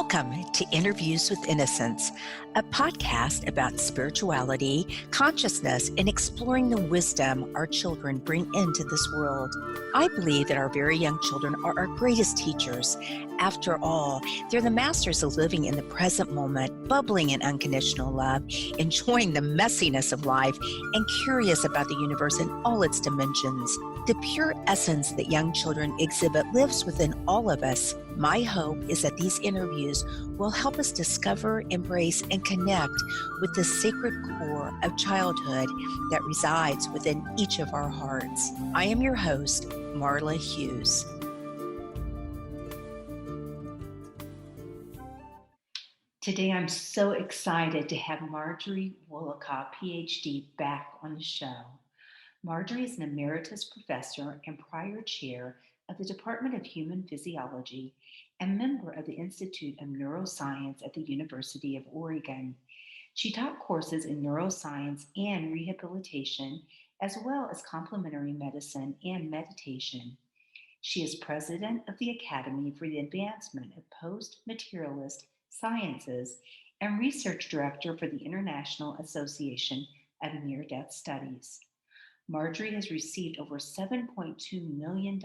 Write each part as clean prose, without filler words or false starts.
Welcome to Interviews with Innocence, a podcast about spirituality, consciousness, and exploring the wisdom our children bring into this world. I believe that our very young children are our greatest teachers. After all, they're the masters of living in the present moment, bubbling in unconditional love, enjoying the messiness of life, and curious about the universe in all its dimensions. The pure essence that young children exhibit lives within all of us. My hope is that these interviews will help us discover, embrace, and connect with the sacred core of childhood that resides within each of our hearts. I am your host, Marla Hughes. Today, I'm so excited to have Marjorie Woollacott, Ph.D., back on the show. Marjorie is an Emeritus Professor and prior Chair of the Department of Human Physiology and member of the Institute of Neuroscience at the University of Oregon. She taught courses in neuroscience and rehabilitation, as well as complementary medicine and meditation. She is president of the Academy for the Advancement of Post-Materialist Sciences and research director for the International Association of Near-Death Studies. Marjorie has received over $7.2 million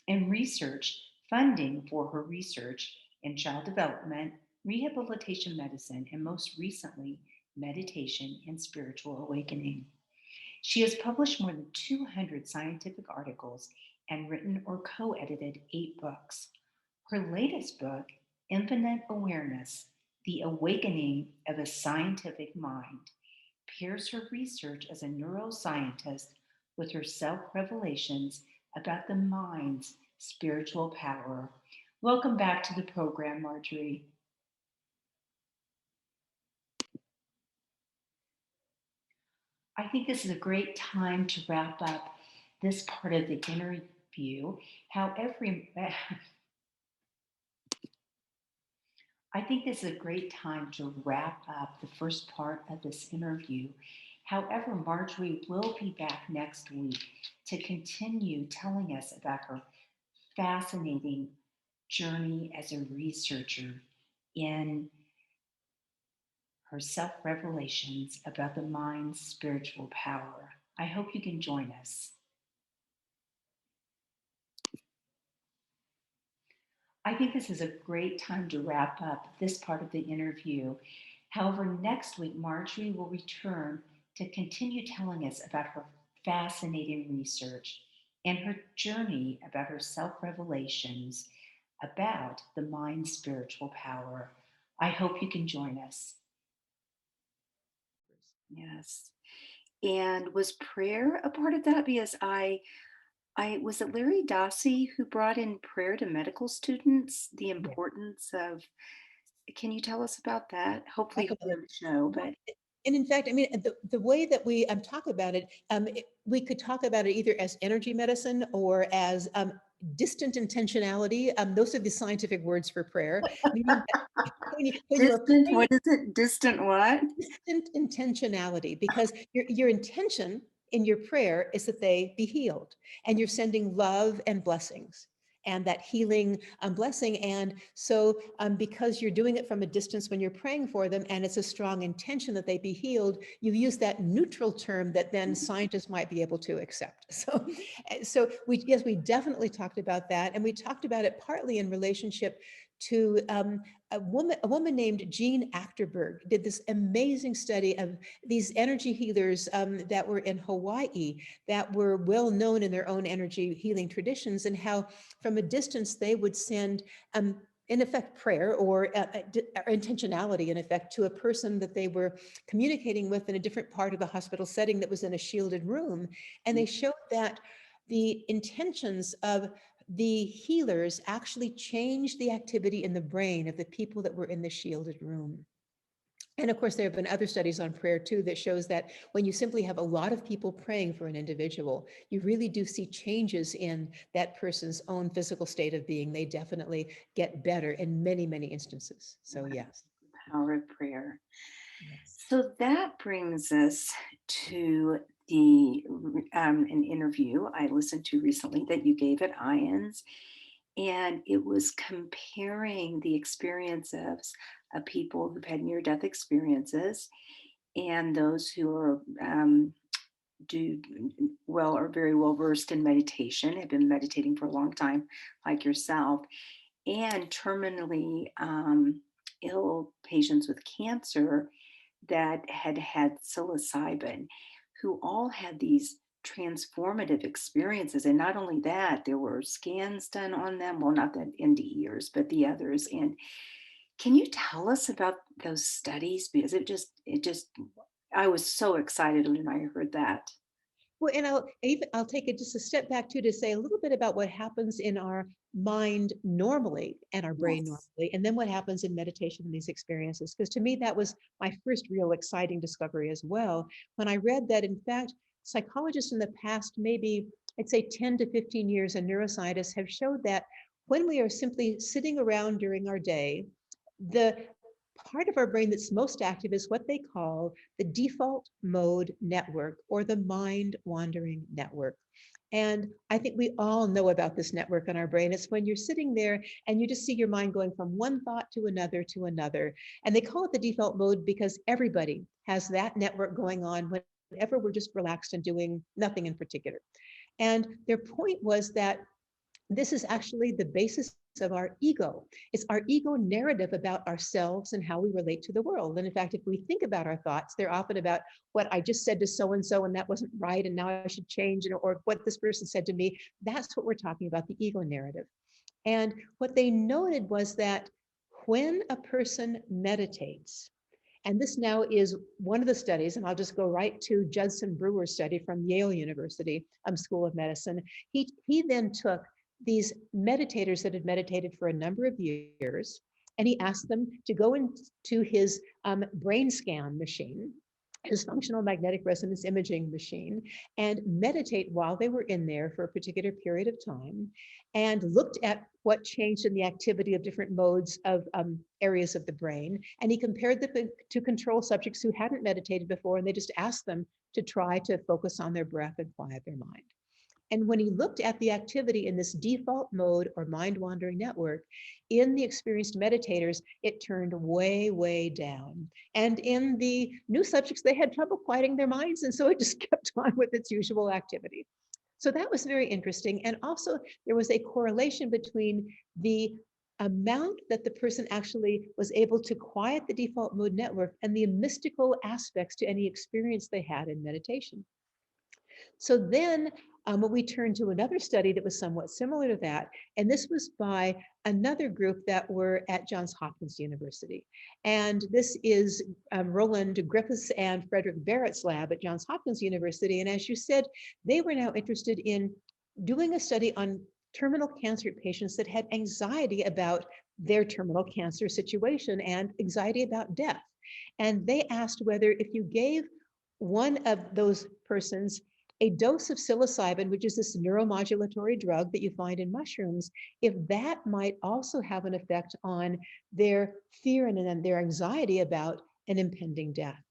in research funding for her research in child development, rehabilitation medicine, and most recently, meditation and spiritual awakening. She has published more than 200 scientific articles and written or co-edited 8 books. Her latest book, Infinite Awareness, The Awakening of a Scientific Mind, pairs her research as a neuroscientist with her self-revelations about the mind's spiritual power. Welcome back to the program, Marjorie. I think this is a great time to wrap up this part of the interview. I think this is a great time to wrap up the first part of this interview. However, Marjorie will be back next week to continue telling us about her fascinating journey as a researcher in her self-revelations about the mind's spiritual power. I hope you can join us. I think this is a great time to wrap up this part of the interview. However, next week, Marjorie will return to continue telling us about her fascinating research and her journey about her self-revelations about the mind's spiritual power. I hope you can join us. Yes. And was prayer a part of that? Because I was it Larry Dossey who brought in prayer to medical students, the importance of, can you tell us about that? Hopefully on the show, but. And in fact, I mean, the way that we talk about it, we could talk about it either as energy medicine or as distant intentionality. Those are the scientific words for prayer. Meaning distant, what is it? Distant what? Distant intentionality, because your intention in your prayer is that they be healed, and you're sending love and blessings and that healing blessing. And so because you're doing it from a distance when you're praying for them, and it's a strong intention that they be healed, you use that neutral term that then scientists might be able to accept. So we definitely talked about that. And we talked about it partly in relationship to a woman named Jean Achterberg did this amazing study of these energy healers that were in Hawaii that were well known in their own energy healing traditions, and how from a distance they would send in effect prayer or intentionality in effect to a person that they were communicating with in a different part of the hospital setting that was in a shielded room. And they showed that the intentions of the healers actually changed the activity in the brain of the people that were in the shielded room. And of course, there have been other studies on prayer too that shows that when you simply have a lot of people praying for an individual, you really do see changes in that person's own physical state of being. They definitely get better in many, many instances. So yes. Power of prayer. Yes. So that brings us to an interview I listened to recently that you gave at IANDS. And it was comparing the experiences of people who've had near-death experiences and those who are do well, are very well versed in meditation, have been meditating for a long time, like yourself, and terminally ill patients with cancer that had had psilocybin, who all had these transformative experiences. And not only that, there were scans done on them. Well, not the NDEs, but the others. And can you tell us about those studies? Because I was so excited when I heard that. Well, and I'll take it just a step back too to say a little bit about what happens in our mind normally and our brain Yes. normally, and then what happens in meditation in these experiences. Because to me, that was my first real exciting discovery as well. When I read that, in fact, psychologists in the past, maybe I'd say 10 to 15 years, and neuroscientists have showed that when we are simply sitting around during our day, the part of our brain that's most active is what they call the default mode network or the mind wandering network. And I think we all know about this network in our brain. It's when you're sitting there and you just see your mind going from one thought to another to another. And they call it the default mode because everybody has that network going on whenever we're just relaxed and doing nothing in particular. And their point was that this is actually the basis of our ego. It's our ego narrative about ourselves and how we relate to the world. And in fact, if we think about our thoughts, they're often about what I just said to so-and-so and that wasn't right and now I should change, or what this person said to me. That's what we're talking about, the ego narrative. And what they noted was that when a person meditates, and this now is one of the studies, and I'll just go right to Judson Brewer's study from Yale University School of Medicine. He then took these meditators that had meditated for a number of years, and he asked them to go into his brain scan machine, his functional magnetic resonance imaging machine, and meditate while they were in there for a particular period of time, and looked at what changed in the activity of different modes of areas of the brain. And he compared them to control subjects who hadn't meditated before, and they just asked them to try to focus on their breath and quiet their mind. And when he looked at the activity in this default mode or mind wandering network, in the experienced meditators, it turned way, way down. And in the new subjects, they had trouble quieting their minds. And so it just kept on with its usual activity. So that was very interesting. And also, there was a correlation between the amount that the person actually was able to quiet the default mode network and the mystical aspects to any experience they had in meditation. So then we turned to another study that was somewhat similar to that. And this was by another group that were at Johns Hopkins University. And this is Roland, Griffiths, and Frederick Barrett's lab at Johns Hopkins University. And as you said, they were now interested in doing a study on terminal cancer patients that had anxiety about their terminal cancer situation and anxiety about death. And they asked whether if you gave one of those persons a dose of psilocybin, which is this neuromodulatory drug that you find in mushrooms, if that might also have an effect on their fear and their anxiety about an impending death.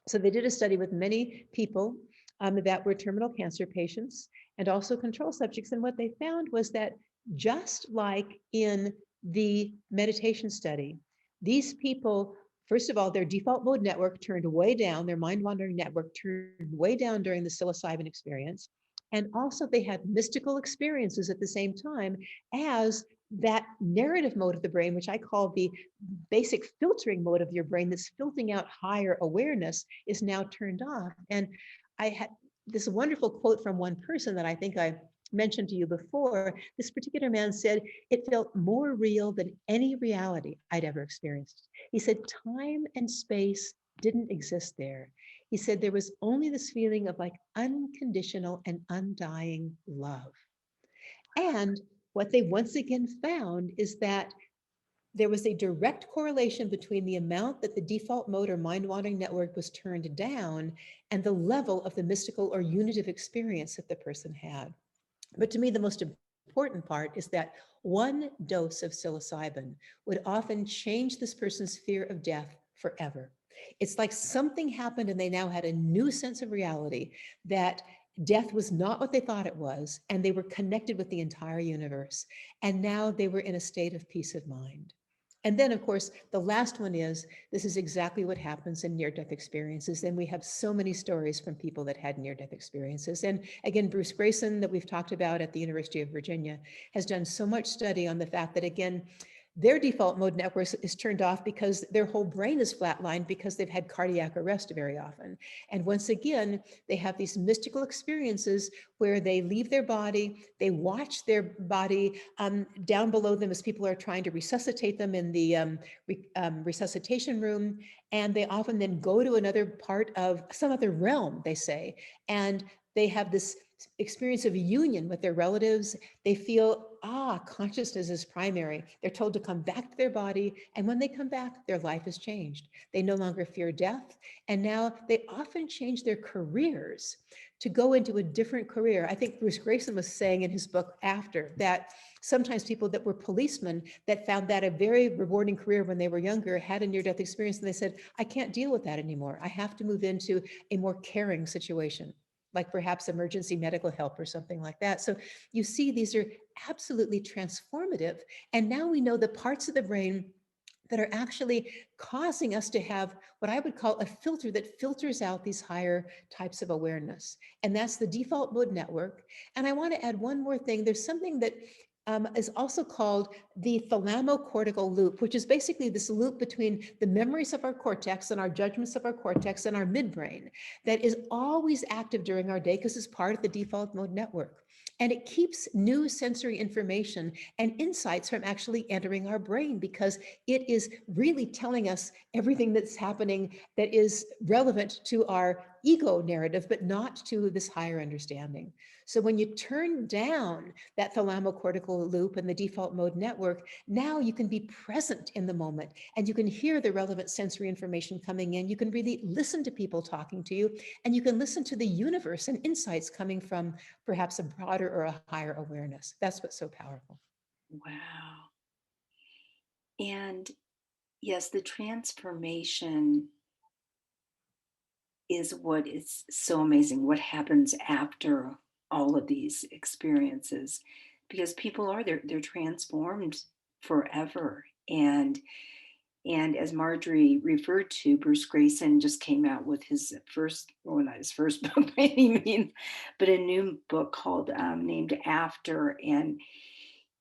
So they did a study with many people that were terminal cancer patients and also control subjects. And what they found was that just like in the meditation study, these people, first of all, their default mode network turned way down, their mind wandering network turned way down during the psilocybin experience. And also they had mystical experiences at the same time as that narrative mode of the brain, which I call the basic filtering mode of your brain that's filtering out higher awareness, is now turned off. And I had this wonderful quote from one person that I think I mentioned to you before. This particular man said, it felt more real than any reality I'd ever experienced. He said, time and space didn't exist there. He said, there was only this feeling of like unconditional and undying love. And what they once again found is that there was a direct correlation between the amount that the default mode or mind-wandering network was turned down and the level of the mystical or unitive experience that the person had. But to me, the most important part is that one dose of psilocybin would often change this person's fear of death forever. It's like something happened and they now had a new sense of reality that Death was not what they thought it was, and they were connected with the entire universe. And now they were in a state of peace of mind. And then, of course, the last one is, this is exactly what happens in near-death experiences. And we have so many stories from people that had near-death experiences. And again, Bruce Grayson, that we've talked about at the University of Virginia, has done so much study on the fact that, again, their default mode network is turned off because their whole brain is flatlined because they've had cardiac arrest very often. And once again, they have these mystical experiences where they leave their body, they watch their body down below them as people are trying to resuscitate them in the resuscitation room. And they often then go to another part of some other realm, they say, and they have this experience of union with their relatives. They feel, consciousness is primary. They're told to come back to their body. And when they come back, their life has changed. They no longer fear death. And now they often change their careers to go into a different career. I think Bruce Grayson was saying in his book After that sometimes people that were policemen that found that a very rewarding career when they were younger had a near-death experience, and they said, I can't deal with that anymore. I have to move into a more caring situation, like perhaps emergency medical help or something like that. So you see, these are absolutely transformative. And now we know the parts of the brain that are actually causing us to have what I would call a filter that filters out these higher types of awareness. And that's the default mode network. And I want to add one more thing. There's something that is also called the Thalamocortical Loop, which is basically this loop between the memories of our cortex and our judgments of our cortex and our midbrain that is always active during our day because it's part of the default mode network. And it keeps new sensory information and insights from actually entering our brain because it is really telling us everything that's happening that is relevant to our ego narrative, but not to this higher understanding. So when you turn down that thalamocortical loop and the default mode network, now you can be present in the moment and you can hear the relevant sensory information coming in. You can really listen to people talking to you, and you can listen to the universe and insights coming from perhaps a broader or a higher awareness. That's what's so powerful. Wow. And yes, the transformation is what is so amazing. What happens after all of these experiences? Because people are they're transformed forever. And as Marjorie referred to, Bruce Grayson just came out with his first, well, not his first book by any means, but a new book called named After. And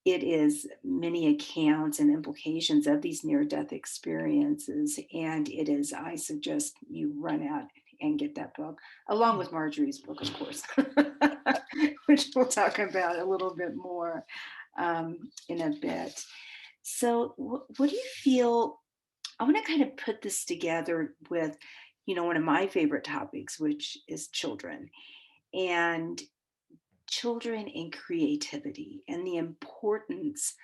it is many accounts and implications of these near-death experiences. And it is, I suggest you run out and get that book, along with Marjorie's book, of course, which we'll talk about a little bit more in a bit. So what do you feel? I want to kind of put this together with, one of my favorite topics, which is children. And children and creativity and the importance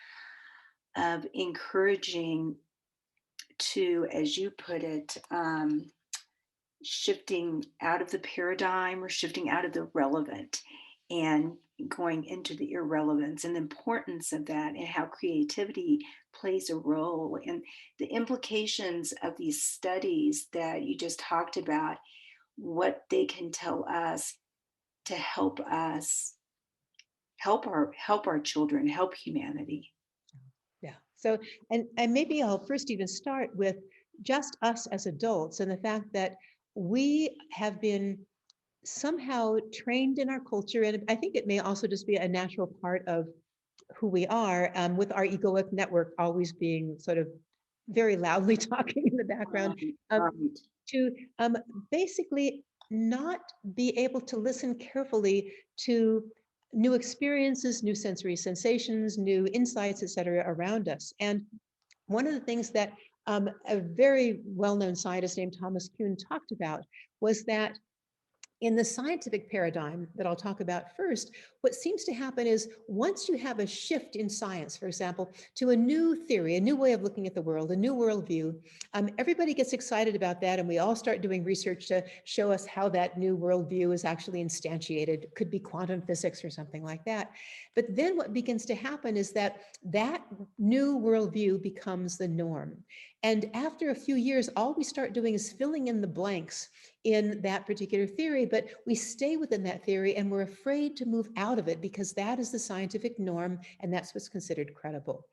of encouraging to, as you put it, shifting out of the paradigm or shifting out of the relevant and going into the irrelevance, and the importance of that, and how creativity plays a role, and the implications of these studies that you just talked about, what they can tell us to help us help our children, help humanity. Yeah. So, and maybe I'll first even start with just us as adults and the fact that we have been somehow trained in our culture, and I think it may also just be a natural part of who we are, with our egoic network always being sort of very loudly talking in the background, Right. to basically not be able to listen carefully to new experiences, new sensory sensations, new insights, et cetera, around us. And one of the things that a very well-known scientist named Thomas Kuhn talked about was that in the scientific paradigm that I'll talk about first, what seems to happen is once you have a shift in science, for example, to a new theory, a new way of looking at the world, a new worldview, everybody gets excited about that, and we all start doing research to show us how that new worldview is actually instantiated. It could be quantum physics or something like that. But then what begins to happen is that that new worldview becomes the norm. And after a few years, all we start doing is filling in the blanks in that particular theory, but we stay within that theory and we're afraid to move out of it because that is the scientific norm and that's what's considered credible.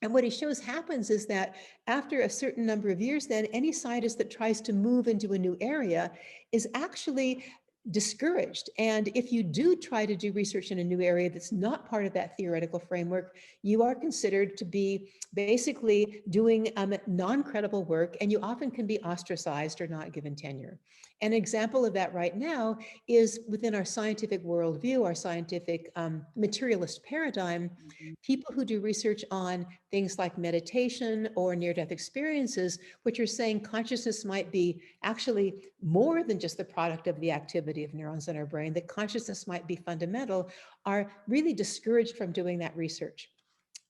And what he shows happens is that after a certain number of years, then any scientist that tries to move into a new area is actually discouraged. And if you do try to do research in a new area that's not part of that theoretical framework, you are considered to be basically doing non-credible work, and you often can be ostracized or not given tenure. An example of that right now is within our scientific worldview, our scientific materialist paradigm. Mhm. People who do research on things like meditation or near-death experiences, which are saying consciousness might be actually more than just the product of the activity of neurons in our brain, that consciousness might be fundamental, are really discouraged from doing that research.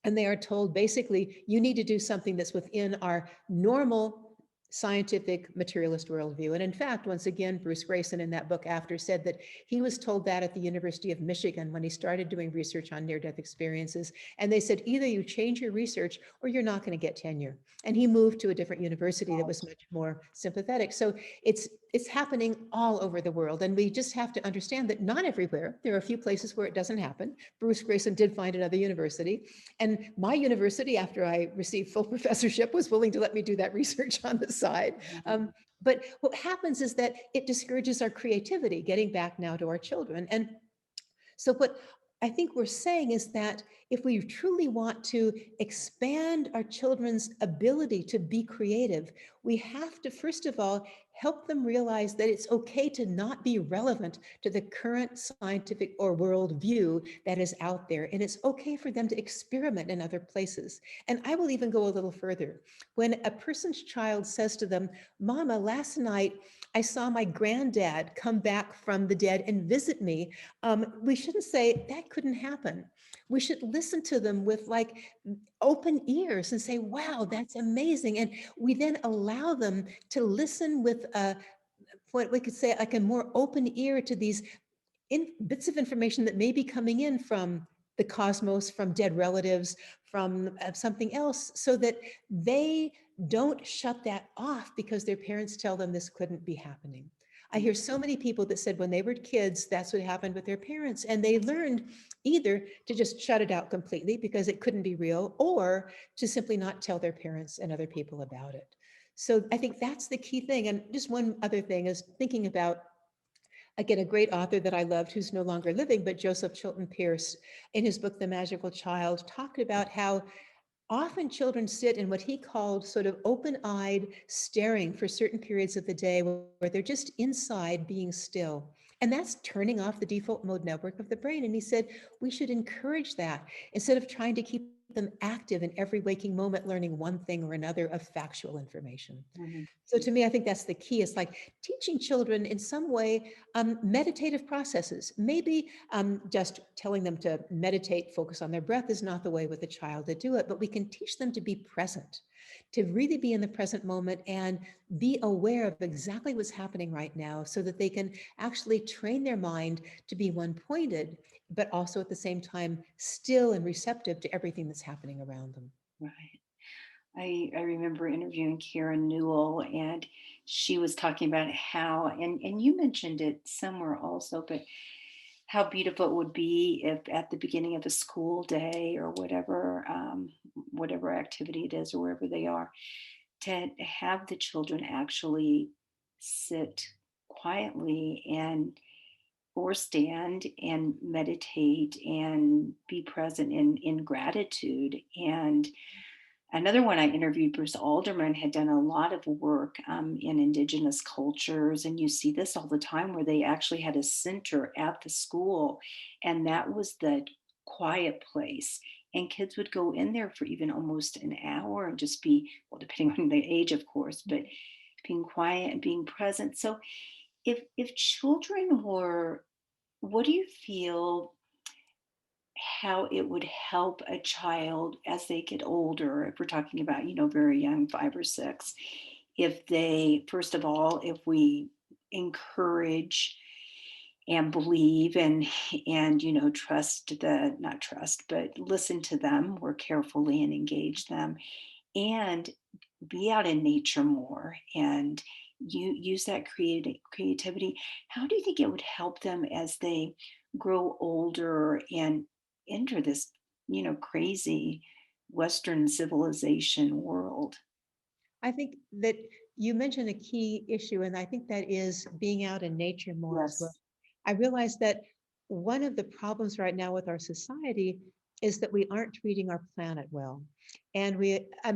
And they are told basically, you need to do something that's within our normal scientific materialist worldview. And in fact, once again, Bruce Grayson in that book After said that he was told that at the University of Michigan when he started doing research on near-death experiences. And they said, either you change your research or you're not going to get tenure. And he moved to a different university that was much more sympathetic. So it's happening all over the world. And we just have to understand that not everywhere. There are a few places where it doesn't happen. Bruce Grayson did find another university. And my university, after I received full professorship, was willing to let me do that research on the side. But what happens is that it discourages our creativity, getting back now to our children. And so what I think we're saying is that if we truly want to expand our children's ability to be creative, we have to, first of all, help them realize that it's okay to not be relevant to the current scientific or world view that is out there. And it's okay for them to experiment in other places. And I will even go a little further. When a person's child says to them, Mama, last night I saw my granddad come back from the dead and visit me, we shouldn't say that couldn't happen. We should listen to them with like open ears and say, wow, that's amazing. And we then allow them to listen with what we could say like a more open ear to these bits of information that may be coming in from the cosmos, from dead relatives, from something else, so that they don't shut that off because their parents tell them this couldn't be happening. I hear so many people that said when they were kids, that's what happened with their parents. And they learned either to just shut it out completely because it couldn't be real, or to simply not tell their parents and other people about it. So I think that's the key thing. And just one other thing is thinking about, again, a great author that I loved who's no longer living, but Joseph Chilton Pearce, in his book, The Magical Child, talked about how often children sit in what he called sort of open-eyed staring for certain periods of the day where they're just inside being still. And that's turning off the default mode network of the brain. And he said, we should encourage that instead of trying to keep them active in every waking moment, learning one thing or another of factual information. Mhm. So to me, I think that's the key. It's like teaching children in some way meditative processes. Maybe just telling them to meditate, focus on their breath is not the way with a child to do it, but we can teach them to be present, to really be in the present moment and be aware of exactly what's happening right now so that they can actually train their mind to be one-pointed, but also at the same time still and receptive to everything that's happening around them. Right. I remember interviewing Karen Newell, and she was talking about how, and you mentioned it somewhere also, but how beautiful it would be if at the beginning of a school day or whatever, whatever activity it is or wherever they are, to have the children actually sit quietly and or stand and meditate and be present in gratitude. And another one I interviewed, Bruce Alderman, had done a lot of work in indigenous cultures. And you see this all the time where they actually had a center at the school, and that was the quiet place. And kids would go in there for even almost an hour and just be, well, depending on the age, of course, but being quiet and being present. So if children were, what do you feel how it would help a child as they get older, if we're talking about, very young, 5 or 6, if they, first of all, if we encourage and believe and trust the, not trust, but listen to them more carefully and engage them, and be out in nature more and you use that creativity, how do you think it would help them as they grow older and enter this, crazy Western civilization world? I think that you mentioned a key issue, and I think that is being out in nature more as well. Yes. I realize that one of the problems right now with our society is that we aren't treating our planet well. And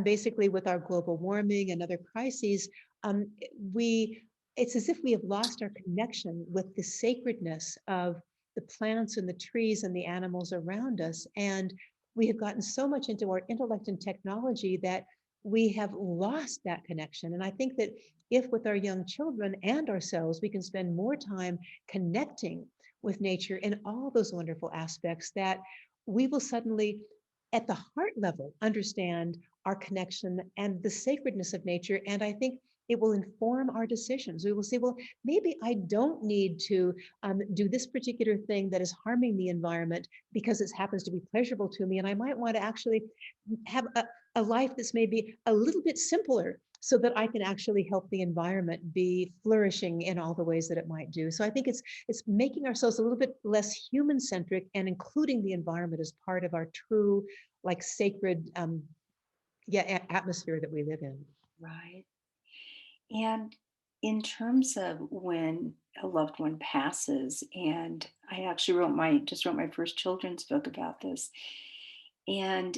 basically with our global warming and other crises, um, we, it's as if we have lost our connection with the sacredness of the plants and the trees and the animals around us. And we have gotten so much into our intellect and technology that we have lost that connection. And I think that if with our young children and ourselves, we can spend more time connecting with nature in all those wonderful aspects, that we will suddenly, at the heart level, understand our connection and the sacredness of nature. And I think it will inform our decisions. We will say, well, maybe I don't need to do this particular thing that is harming the environment because it happens to be pleasurable to me. And I might want to actually have a life that's maybe a little bit simpler so that I can actually help the environment be flourishing in all the ways that it might do. So I think it's making ourselves a little bit less human centric and including the environment as part of our true, like sacred, atmosphere that we live in. Right. And in terms of when a loved one passes, and I actually wrote my first children's book about this. And,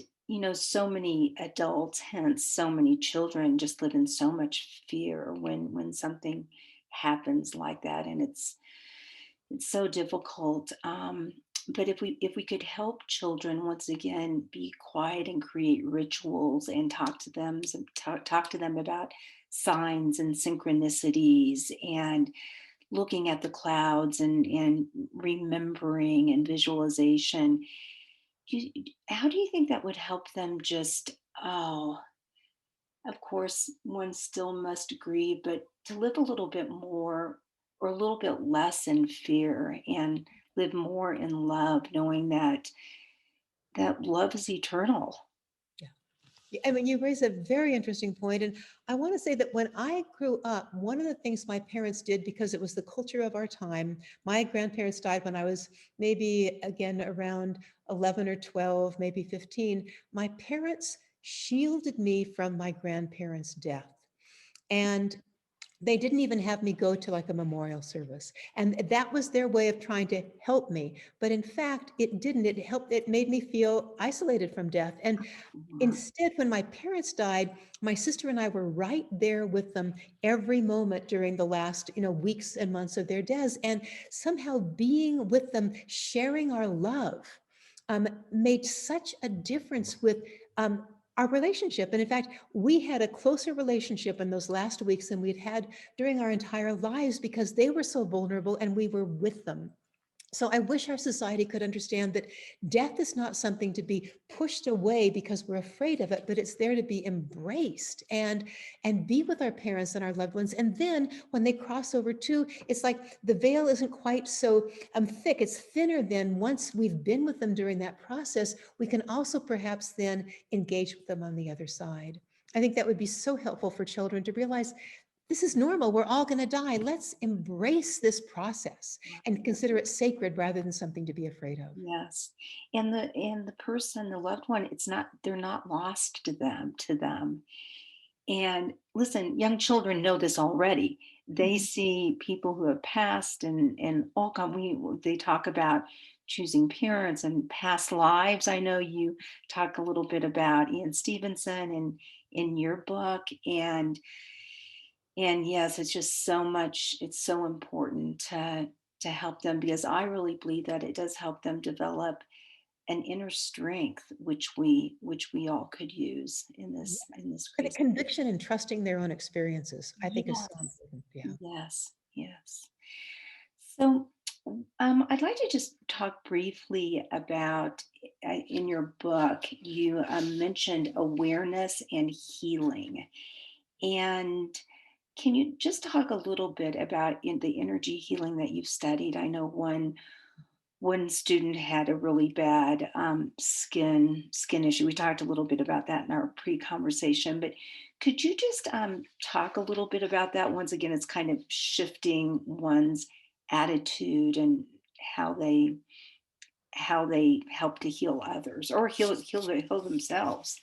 so many adults, hence so many children, just live in so much fear when something happens like that. And it's so difficult. But if we could help children once again be quiet and create rituals and talk to them about signs and synchronicities and looking at the clouds and remembering and visualization, how do you think that would help them just, oh, of course, one still must grieve, but to live a little bit more or a little bit less in fear and live more in love, knowing that love is eternal. Yeah, I mean, you raise a very interesting point, and I want to say that when I grew up, one of the things my parents did, because it was the culture of our time, my grandparents died when I was maybe again around 11 or 12, maybe 15. My parents shielded me from my grandparents' death. And they didn't even have me go to like a memorial service. And that was their way of trying to help me. But in fact, it didn't. It made me feel isolated from death. And Mhm. instead, when my parents died, my sister and I were right there with them every moment during the last, weeks and months of their deaths. And somehow being with them, sharing our love, made such a difference with our relationship. And in fact, we had a closer relationship in those last weeks than we'd had during our entire lives because they were so vulnerable and we were with them. So I wish our society could understand that death is not something to be pushed away because we're afraid of it, but it's there to be embraced and be with our parents and our loved ones. And then when they cross over too, it's like the veil isn't quite so thick. It's thinner than once we've been with them during that process, we can also perhaps then engage with them on the other side. I think that would be so helpful for children to realize this is normal. We're all going to die. Let's embrace this process and consider it sacred rather than something to be afraid of. Yes. And the person, the loved one, they're not lost to them. And listen, young children know this already. They Mhm. see people who have passed and all they talk about choosing parents and past lives. I know you talk a little bit about Ian Stevenson in your book. And yes, it's just so much, it's so important to help them because I really believe that it does help them develop an inner strength which we all could use Yeah. in this And a crazy. conviction and trusting their own experiences, I think, is so Yes, important. Yeah. yes, yes. So, I'd like to just talk briefly about in your book, you mentioned awareness and healing. And can you just talk a little bit about the energy healing that you've studied? I know one student had a really bad skin issue. We talked a little bit about that in our pre-conversation, but could you just talk a little bit about that? Once again, it's kind of shifting one's attitude and how they how they help to heal others or heal themselves.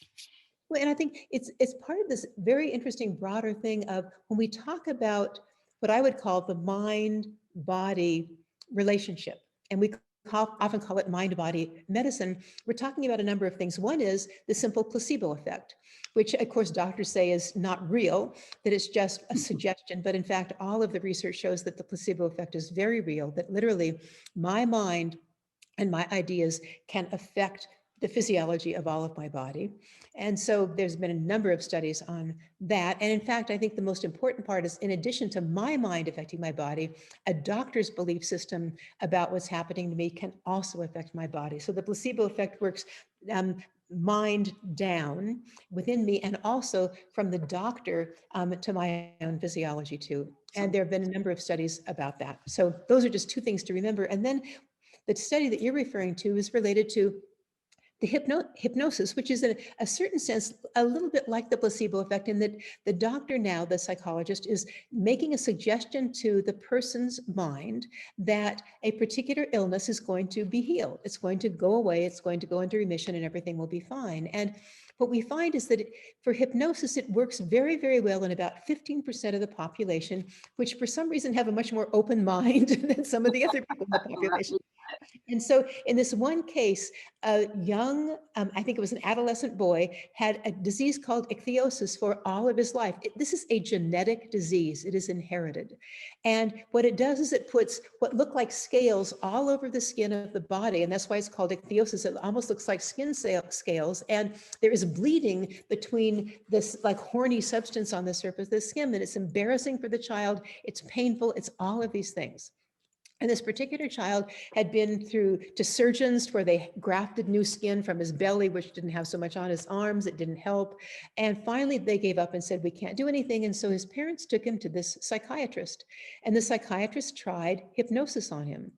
Well, and I think it's part of this very interesting broader thing of when we talk about what I would call the mind-body relationship, and we often call it mind-body medicine. We're talking about a number of things. One is the simple placebo effect, which of course doctors say is not real, that it's just a suggestion. But in fact, all of the research shows that the placebo effect is very real, that literally my mind and my ideas can affect the physiology of all of my body. And so there's been a number of studies on that. And in fact, I think the most important part is, in addition to my mind affecting my body, a doctor's belief system about what's happening to me can also affect my body. So the placebo effect works mind down within me, and also from the doctor to my own physiology too. And there have been a number of studies about that. So those are just two things to remember. And then the study that you're referring to is related to the hypnosis, which is in a certain sense a little bit like the placebo effect, in that the doctor now, the psychologist, is making a suggestion to the person's mind that a particular illness is going to be healed. It's going to go away, it's going to go into remission, and everything will be fine. And what we find is that for hypnosis, it works very, very well in about 15% of the population, which for some reason have a much more open mind than some of the other people in the population. And so in this one case, a young, I think it was an adolescent boy, had a disease called ichthyosis for all of his life. This is a genetic disease. It is inherited. And what it does is it puts what look like scales all over the skin of the body. And that's why it's called ichthyosis. It almost looks like skin scales. And there is bleeding between this like horny substance on the surface of the skin. And it's embarrassing for the child. It's painful. It's all of these things. And this particular child had been through to surgeons where they grafted new skin from his belly, which didn't have so much on his arms. It didn't help. And finally, they gave up and said, we can't do anything. And so his parents took him to this psychiatrist. And the psychiatrist tried hypnosis on him.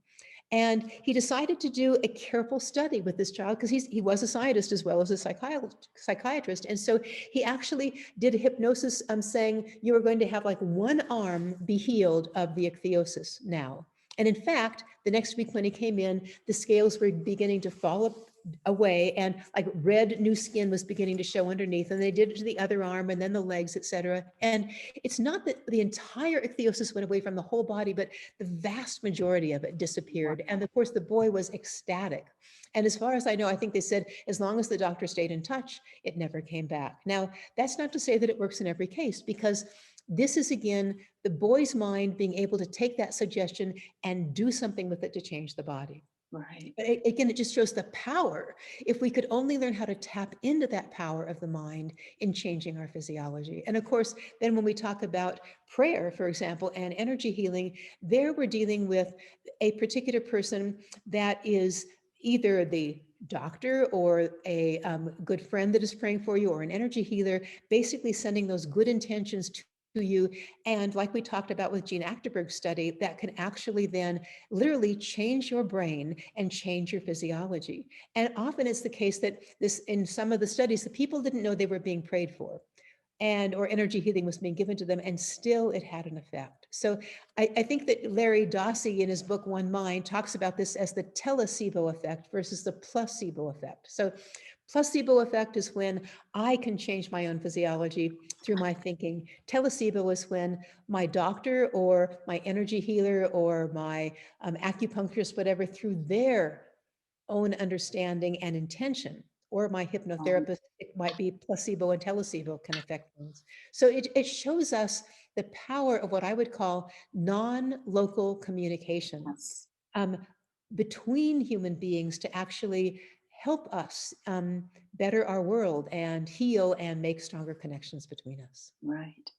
And he decided to do a careful study with this child because he was a scientist as well as a psychiatrist. And so he actually did a hypnosis saying, you are going to have like one arm be healed of the ichthyosis now. And in fact, the next week when he came in, the scales were beginning to fall away, and like red new skin was beginning to show underneath. And they did it to the other arm and then the legs, etc. And it's not that the entire ichthyosis went away from the whole body, but the vast majority of it disappeared. And of course, the boy was ecstatic. And as far as I know, I think they said as long as the doctor stayed in touch, it never came back. Now, that's not to say that it works in every case, because this is, again, the boy's mind being able to take that suggestion and do something with it to change the body. Right. But again, it just shows the power. If we could only learn how to tap into that power of the mind in changing our physiology. And of course, then when we talk about prayer, for example, and energy healing, there we're dealing with a particular person that is either the doctor or a good friend that is praying for you, or an energy healer, basically sending those good intentions to you. And like we talked about with Gene Achterberg's study, that can actually then literally change your brain and change your physiology. And often it's the case that this, in some of the studies, the people didn't know they were being prayed for, and or energy healing was being given to them, and still it had an effect. So I think that Larry Dossey in his book One Mind talks about this as the telecebo effect versus the placebo effect. So placebo effect is when I can change my own physiology through my thinking. Telecebo is when my doctor or my energy healer or my acupuncturist, whatever, through their own understanding and intention, or my hypnotherapist, it might be placebo and telecebo can affect things. So it shows us the power of what I would call non-local communication Yes. between human beings to actually help us better our world and heal and make stronger connections between us. Right.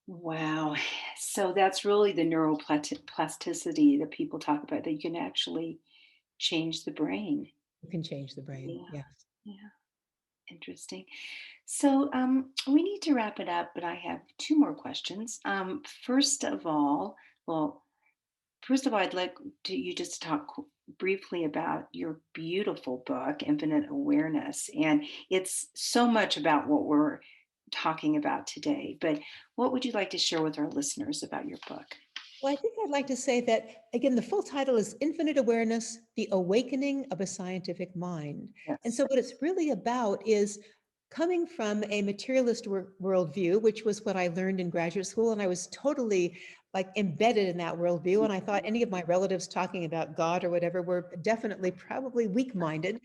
Wow. So that's really the neuroplasticity that people talk about, that you can actually change the brain. You can change the brain. Yeah. Yes. Yeah. Interesting. So we need to wrap it up, but I have two more questions. First of all, well, First of all, I'd like to you just talk briefly about your beautiful book, Infinite Awareness. And it's so much about what we're talking about today. But what would you like to share with our listeners about your book? Well, I think I'd like to say that, again, the full title is Infinite Awareness, The Awakening of a Scientific Mind. And Yes. so what it's really about is coming from a materialist worldview, which was what I learned in graduate school. And I was totally like embedded in that worldview. And I thought any of my relatives talking about God or whatever were definitely probably weak-minded.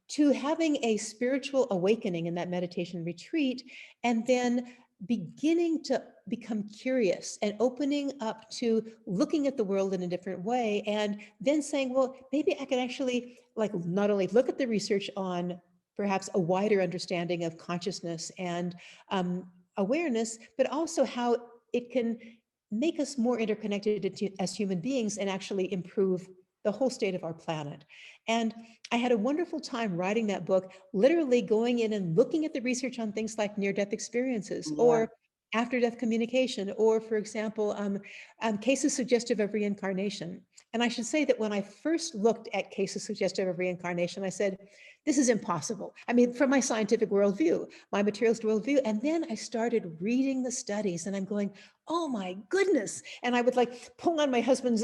To having a spiritual awakening in that meditation retreat, and then beginning to become curious and opening up to looking at the world in a different way, and then saying, well, maybe I can actually like not only look at the research on perhaps a wider understanding of consciousness and awareness, but also how it can make us more interconnected as human beings and actually improve the whole state of our planet. And I had a wonderful time writing that book, literally going in and looking at the research on things like near-death experiences Yeah. or after-death communication, or, for example, cases suggestive of reincarnation. And I should say that when I first looked at cases suggestive of reincarnation, I said, this is impossible. I mean, from my scientific worldview, my materialist worldview. And then I started reading the studies and I'm going, oh my goodness. And I would like pull on my husband's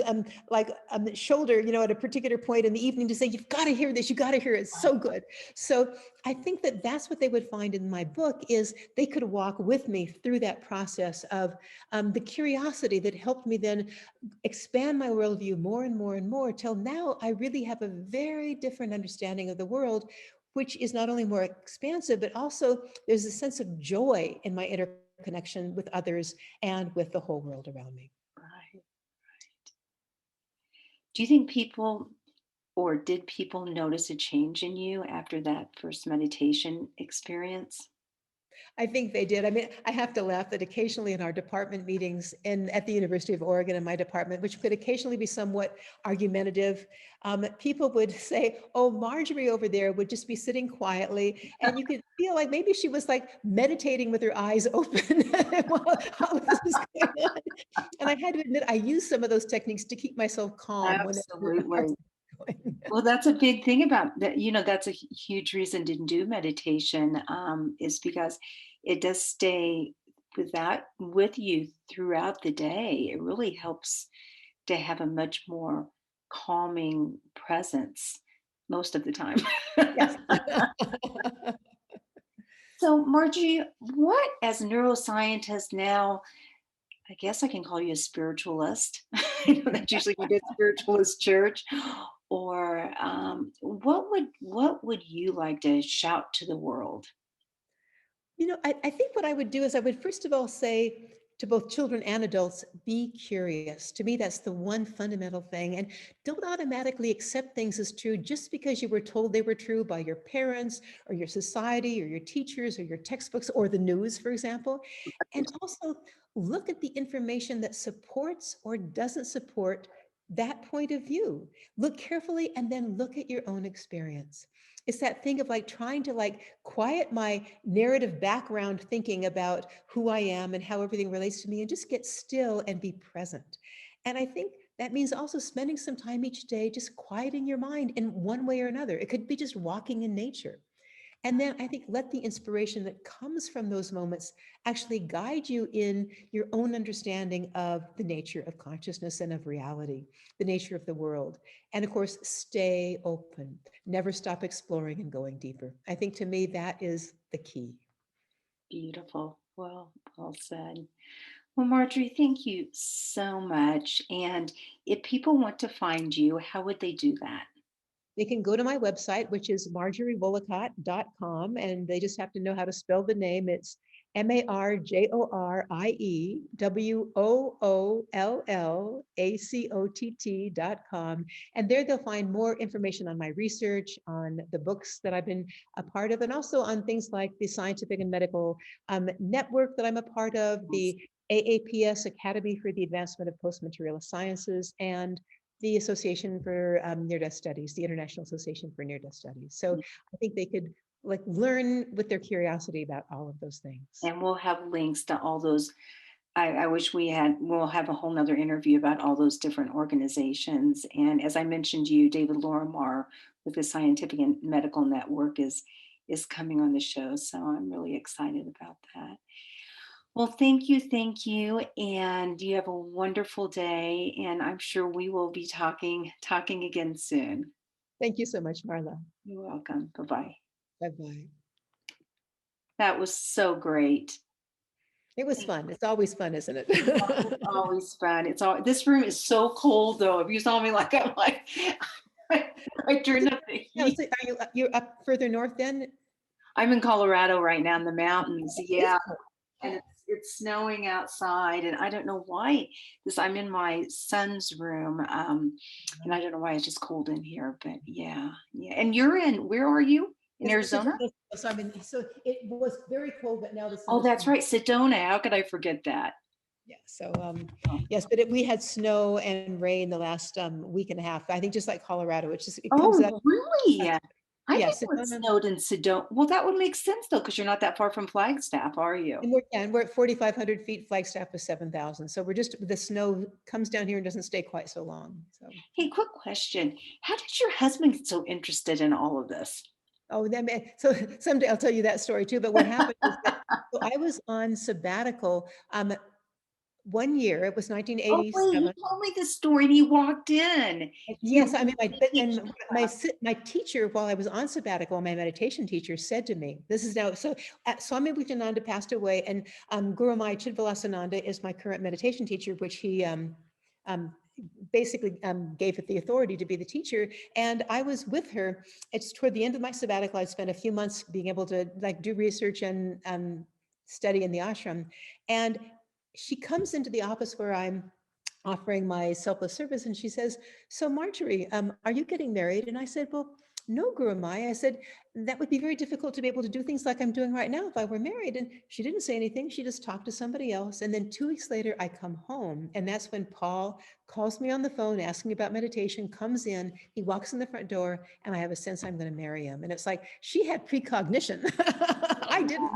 shoulder, at a particular point in the evening to say, you've got to hear this, you got to hear it. It's so good. So I think that that's what they would find in my book is they could walk with me through that process of the curiosity that helped me then expand my worldview more and more and more till now I really have a very different understanding of the world, which is not only more expansive, but also there's a sense of joy in my interconnection with others and with the whole world around me. Right. Do you think people or did people notice a change in you after that first meditation experience? I think they did. I mean, I have to laugh that occasionally in our department meetings at the University of Oregon in my department, which could occasionally be somewhat argumentative, people would say, oh, Marjorie over there would just be sitting quietly. And you could feel like maybe she was like meditating with her eyes open while this is going on. And I had to admit, I used some of those techniques to keep myself calm whenever I was Absolutely. going. Well, that's a big thing about that. That's a huge reason to do meditation, is because it does stay with you throughout the day. It really helps to have a much more calming presence most of the time. Yes. So, Margie, what as a neuroscientist now, I guess I can call you a spiritualist. I know that's usually what a spiritualist church. Or what would you like to shout to the world? I think what I would do is I would first of all say to both children and adults, be curious. To me, that's the one fundamental thing. And don't automatically accept things as true just because you were told they were true by your parents or your society or your teachers or your textbooks or the news, for example. And also look at the information that supports or doesn't support that point of view. Look carefully and then look at your own experience. It's that thing of like trying to like quiet my narrative background thinking about who I am and how everything relates to me and just get still and be present. And I think that means also spending some time each day just quieting your mind in one way or another. It could be just walking in nature. And then I think let the inspiration that comes from those moments actually guide you in your own understanding of the nature of consciousness and of reality, the nature of the world. And of course, stay open, never stop exploring and going deeper. I think to me, that is the key. Beautiful. Well said. Well, Marjorie, thank you so much. And if people want to find you, how would they do that? They can go to my website, which is marjoriewoollacott.com, and they just have to know how to spell the name. It's MarjorieWoollacott.com. And there they'll find more information on my research, on the books that I've been a part of, and also on things like the scientific and medical network that I'm a part of, the AAPS Academy for the Advancement of Post-Materialist Sciences, and the Association for Near-Death Studies, the International Association for Near-Death Studies. So I think they could like learn with their curiosity about all of those things. And we'll have links to all those I wish we'll have a whole nother interview about all those different organizations. And as I mentioned to you, David Lorimar with the Scientific and Medical Network is coming on the show. So I'm really excited about that. Well, thank you. And you have a wonderful day. And I'm sure we will be talking again soon. Thank you so much, Marla. You're welcome. Bye-bye. Bye-bye. That was so great. It was fun. It's always fun, isn't it? It's always fun. This room is so cold though. If you saw me I'm like I turned up the heat. So you're up further north then? I'm in Colorado right now in the mountains. Yeah. And it's snowing outside, and I don't know why. I'm in my son's room, and I don't know why it's just cold in here. But yeah. And where are you? In Arizona? So it was very cold, but now the sun. Oh, that's right, Sedona. How could I forget that? Yeah. So yes, but we had snow and rain the last week and a half. I think just like Colorado, which is really? I yeah, think it snowed in Sedona. Well, that would make sense though, because you're not that far from Flagstaff, are you? And we're at 4,500 feet. Flagstaff was 7,000. So the snow comes down here and doesn't stay quite so long. So hey, quick question: how did your husband get so interested in all of this? Oh, so someday I'll tell you that story too. But what happened is that so I was on sabbatical. 1 year, it was 1987. Oh, wait, you told me this story and he walked in. Yes, I mean, my teacher, while I was on sabbatical, my meditation teacher said to me, this is now, so Swami Vijnananda passed away, and Guru Mai Chidvilasananda is my current meditation teacher, which he basically gave it the authority to be the teacher. And I was with her. It's toward the end of my sabbatical. I spent a few months being able to do research and study in the ashram. And she comes into the office where I'm offering my selfless service, and she says, so Marjorie, are you getting married? And I said, well, no, Guru Mai. I said, that would be very difficult to be able to do things like I'm doing right now if I were married. And she didn't say anything. She just talked to somebody else. And then 2 weeks later, I come home. And that's when Paul calls me on the phone, asking about meditation, comes in, he walks in the front door, and I have a sense I'm going to marry him. And it's like, she had precognition. I didn't.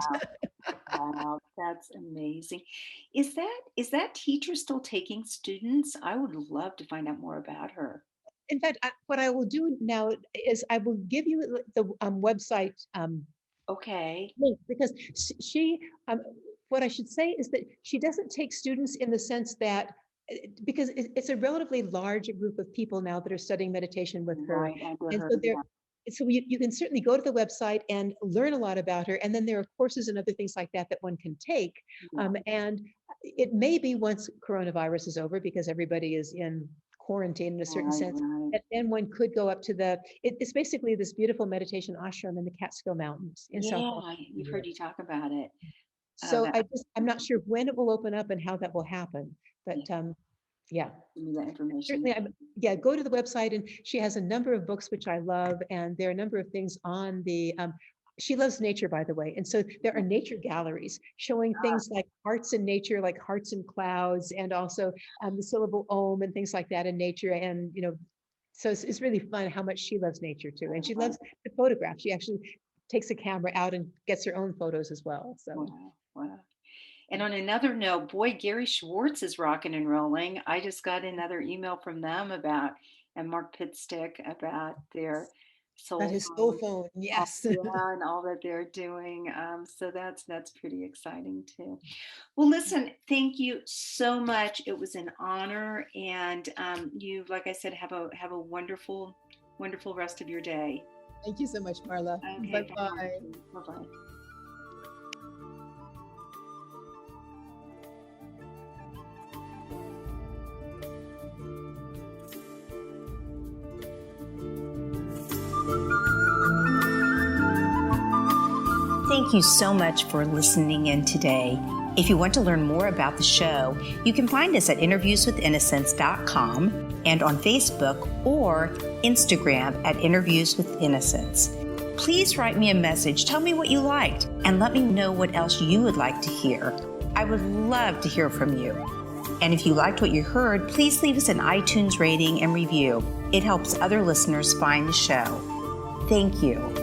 Wow, that's amazing. Is that teacher still taking students? I would love to find out more about her. In fact, what I will do now is I will give you the website Okay. link, because she, what I should say is that she doesn't take students in the sense that, because it's a relatively large group of people now that are studying meditation with her. Right, And so you can certainly go to the website and learn a lot about her. And then there are courses and other things like that one can take. Yeah. And it may be once coronavirus is over, because everybody is in quarantine in a certain sense, that then one could go up to it's basically this beautiful meditation ashram in the Catskill Mountains in South Carolina. You've heard you talk about it. So I'm not sure when it will open up and how that will happen, but yeah. Give me that information. Certainly, go to the website, and she has a number of books which I love, and there are a number of things on the she loves nature, by the way. And so there are nature galleries showing things like hearts in nature, like hearts in clouds, and also the syllable Om and things like that in nature. And, so it's really fun how much she loves nature too. And she loves to photograph. She actually takes a camera out and gets her own photos as well. So. Wow. And on another note, boy, Gary Schwartz is rocking and rolling. I just got another email from them and Mark Pitstick about their his soul phone, yes. And all that they're doing. So that's pretty exciting too. Well, listen, thank you so much. It was an honor, and you, like I said, have a wonderful, wonderful rest of your day. Thank you so much, Marla. Okay, bye-bye. Bye-bye. Thank you so much for listening in today. If you want to learn more about the show, you can find us at interviewswithinnocence.com and on Facebook or Instagram at Interviews with Innocence. Please write me a message, tell me what you liked, and let me know what else you would like to hear. I would love to hear from you. And if you liked what you heard, please leave us an iTunes rating and review. It helps other listeners find the show. Thank you.